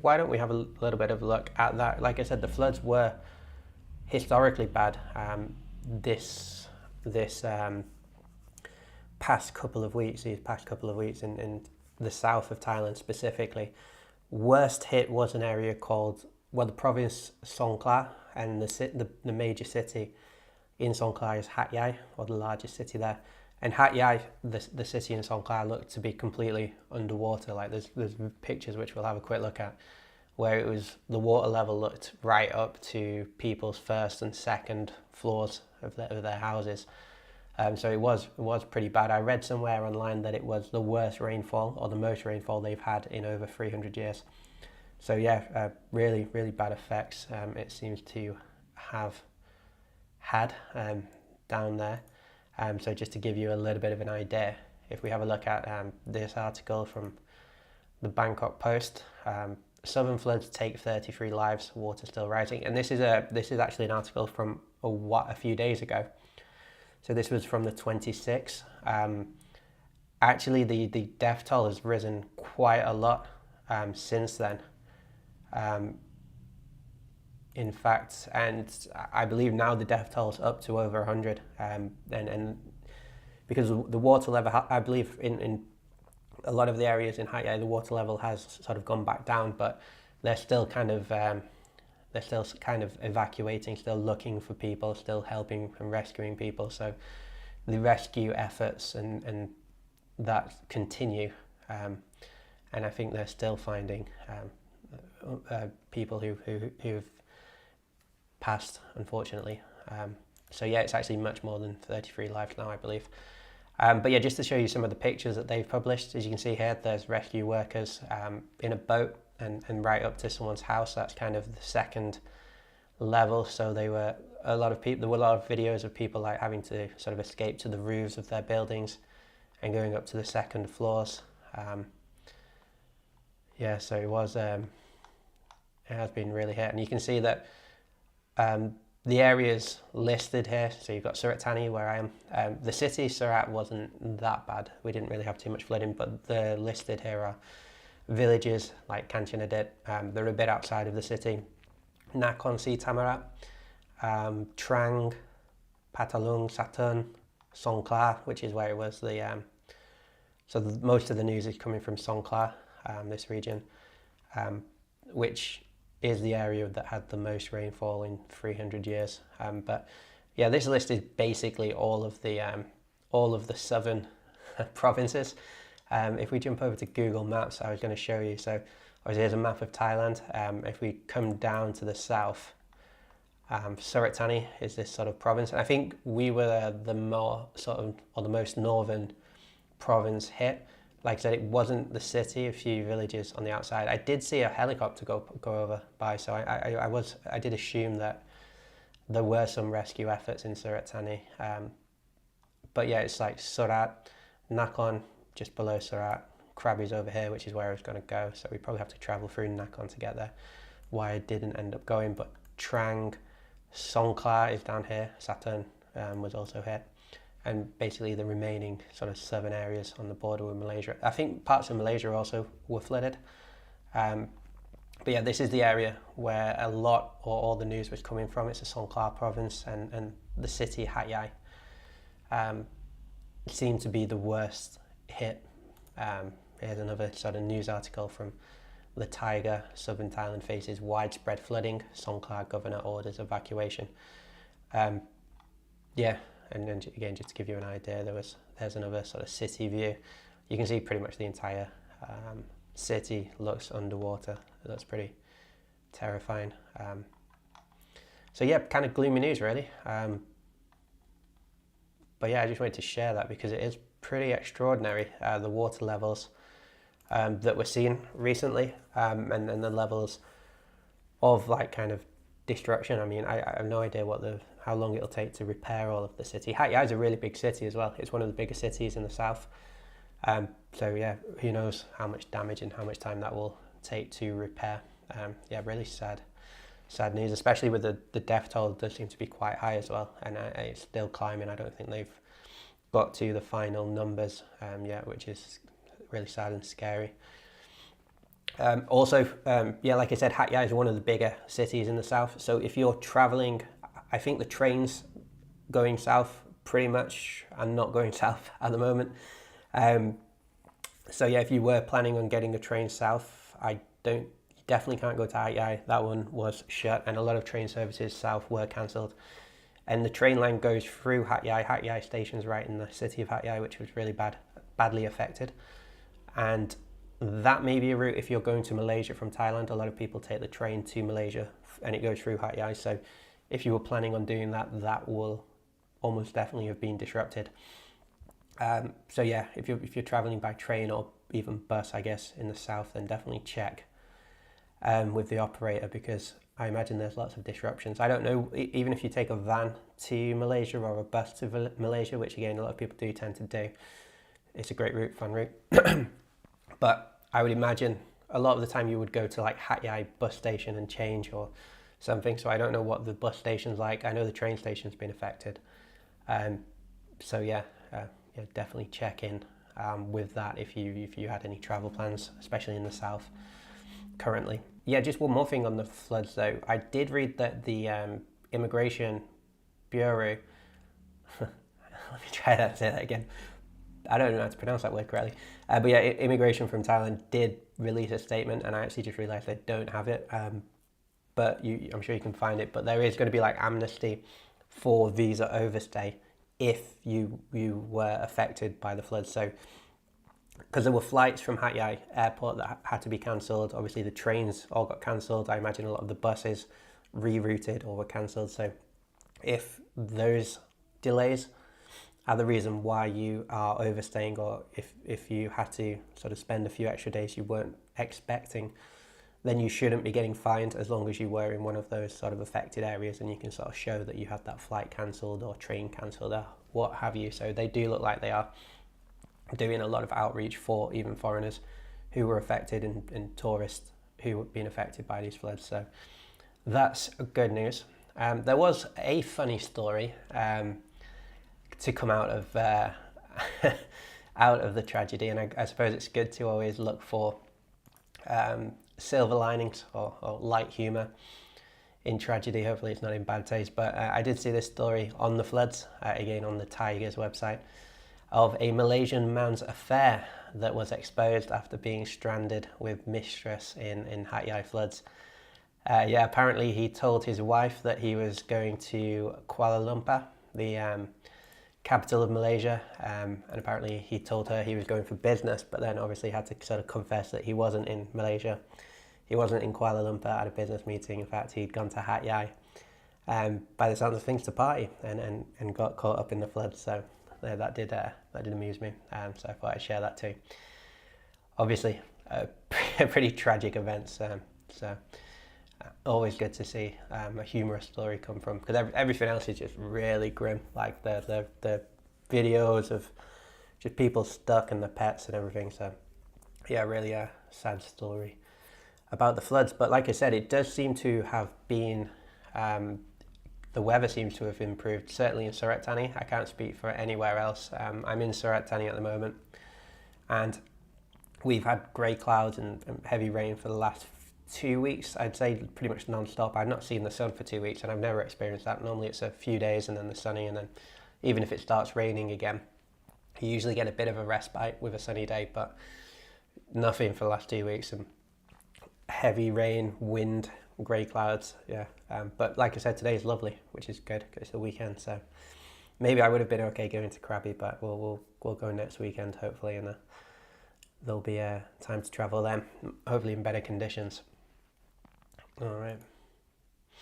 why don't we have a little bit of a look at that? Like I said, the floods were historically bad this past couple of weeks, in the south of Thailand specifically. Worst hit was an area called, well, the province Songkhla, and the major city in Songkhla is Hat Yai, or the largest city there. And Hat Yai, the city in Songkhla, looked to be completely underwater. Like there's pictures which we'll have a quick look at, where it was, the water level looked right up to people's first and second floors of their houses. So it was pretty bad. I read somewhere online that it was the worst rainfall, or the most rainfall they've had in over 300 years. So yeah, really, really bad effects it seems to have had down there. So just to give you a little bit of an idea, if we have a look at this article from the Bangkok Post, southern floods take 33 lives, water still rising. And this is actually an article from a few days ago. So this was from the 26th. Actually, the death toll has risen quite a lot since then. In fact, and I believe now the death toll is up to over 100. And because the water level, I believe in a lot of the areas in Hat Yai, the water level has sort of gone back down, but they're still kind of evacuating, still looking for people, still helping and rescuing people. So the rescue efforts and that continue, and I think they're still finding people who've passed, unfortunately. So yeah, it's actually much more than 33 lives now, I believe. But yeah, just to show you some of the pictures that they've published, as you can see here, there's rescue workers in a boat and right up to someone's house. That's kind of the second level. So there were a lot of videos of people like having to sort of escape to the roofs of their buildings and going up to the second floors. Yeah, so it has been really hit, and you can see that the areas listed here. So you've got Surat Thani, where I am. The city Surat wasn't that bad. We didn't really have too much flooding, but the listed here are villages like Kanchanadit. They're a bit outside of the city. Nakhon Si Thammarat, Trang, Phatthalung, Saturn, Songkhla, which is where it was most of the news is coming from Songkhla, this region, which is the area that had the most rainfall in 300 years. But yeah, this list is basically all of the southern provinces. If we jump over to Google Maps, I was going to show you. So here's a map of Thailand. If we come down to the south, Surat Thani is this sort of province. And I think we were the most northern province hit. Like I said, it wasn't the city, a few villages on the outside. I did see a helicopter go over by, so I did assume that there were some rescue efforts in Surat Thani. But yeah, it's like Surat, Nakhon, just below Surat, Krabi's over here, which is where I was going to go. So we probably have to travel through Nakhon to get there. Why I didn't end up going, but Trang, Songkhla is down here. Saturn was also hit. And basically the remaining sort of southern areas on the border with Malaysia. I think parts of Malaysia also were flooded. But yeah, this is the area where a lot or all the news was coming from. It's the Songkhla province, and the city Hat Yai seemed to be the worst hit. Here's another sort of news article from the Tiger. Southern Thailand faces widespread flooding. Songkhla governor orders evacuation. Yeah. And then again, just to give you an idea, there's another sort of city view. You can see pretty much the entire city looks underwater. That's pretty terrifying. So yeah, kind of gloomy news really. But yeah, I just wanted to share that because it is pretty extraordinary, the water levels that we're seeing recently, and the levels of like kind of destruction. I mean, I have no idea how long it'll take to repair all of the city. Hat Yai is a really big city as well. It's one of the biggest cities in the south. So yeah, who knows how much damage and how much time that will take to repair. Yeah, really sad news, especially with the death toll does seem to be quite high as well, and it's still climbing. I don't think they've got to the final numbers yet, which is really sad and scary. Yeah, like I said, Hat Yai is one of the bigger cities in the south. So if you're traveling, I think the trains going south pretty much are not going south at the moment. So yeah, if you were planning on getting a train south, you definitely can't go to Hat Yai. That one was shut, and a lot of train services south were cancelled. And the train line goes through Hat Yai. Hat Yai station's right in the city of Hat Yai, which was really badly affected. And that may be a route if you're going to Malaysia from Thailand. A lot of people take the train to Malaysia and it goes through Hat Yai. So if you were planning on doing that, that will almost definitely have been disrupted. So yeah, if you're traveling by train or even bus, I guess, in the south, then definitely check with the operator, because I imagine there's lots of disruptions. I don't know, even if you take a van to Malaysia or a bus to Malaysia, which again, a lot of people do tend to do, it's a great route, fun route. But I would imagine a lot of the time you would go to like Hat Yai bus station and change or something. So I don't know what the bus station's like. I know the train station's been affected. So yeah, definitely check in with that if you had any travel plans, especially in the south currently. Yeah, just one more thing on the floods though. I did read that the Immigration Bureau, let me try that, say that again. I don't know how to pronounce that word correctly. But yeah, Immigration from Thailand did release a statement, and I actually just realised they don't have it. But I'm sure you can find it. But there is going to be like amnesty for visa overstay if you were affected by the floods. So, because there were flights from Hat Yai airport that had to be cancelled. Obviously, the trains all got cancelled. I imagine a lot of the buses rerouted or were cancelled. So, if those delays are the reason why you are overstaying, or if you had to sort of spend a few extra days you weren't expecting, then you shouldn't be getting fined as long as you were in one of those sort of affected areas and you can sort of show that you had that flight cancelled or train cancelled or what have you. So they do look like they are doing a lot of outreach for even foreigners who were affected and tourists who were being affected by these floods. So that's good news. There was a funny story to come out of out of the tragedy, and I suppose it's good to always look for silver linings or light humour in tragedy. Hopefully it's not in bad taste, but I did see this story on the floods, again on the Tigers website, of a Malaysian man's affair that was exposed after being stranded with mistress in Hat Yai floods. Apparently he told his wife that he was going to Kuala Lumpur, the capital of Malaysia, and apparently he told her he was going for business, but then obviously had to sort of confess that he wasn't in Malaysia. He wasn't in Kuala Lumpur at a business meeting. In fact, he'd gone to Hat Yai by the sounds of things to party and got caught up in the floods. So that did amuse me. So I thought I'd share that too. Obviously, pretty tragic events. So always good to see a humorous story come from, because everything else is just really grim. Like the videos of just people stuck and the pets and everything. So yeah, really a sad story about the floods. But like I said, it does seem to have been, the weather seems to have improved, certainly in Surat Thani. I can't speak for anywhere else. I'm in Surat Thani at the moment, and we've had grey clouds and heavy rain for the last 2 weeks, I'd say pretty much non-stop. I've not seen the sun for 2 weeks, and I've never experienced that. Normally it's a few days and then the sunny, and then even if it starts raining again, you usually get a bit of a respite with a sunny day, but nothing for the last 2 weeks, and heavy rain, wind, grey clouds, yeah. But like I said, today is lovely, which is good because it's the weekend, so maybe I would have been okay going to Krabi, but we'll go next weekend hopefully, and there'll be time to travel then, hopefully in better conditions. All right.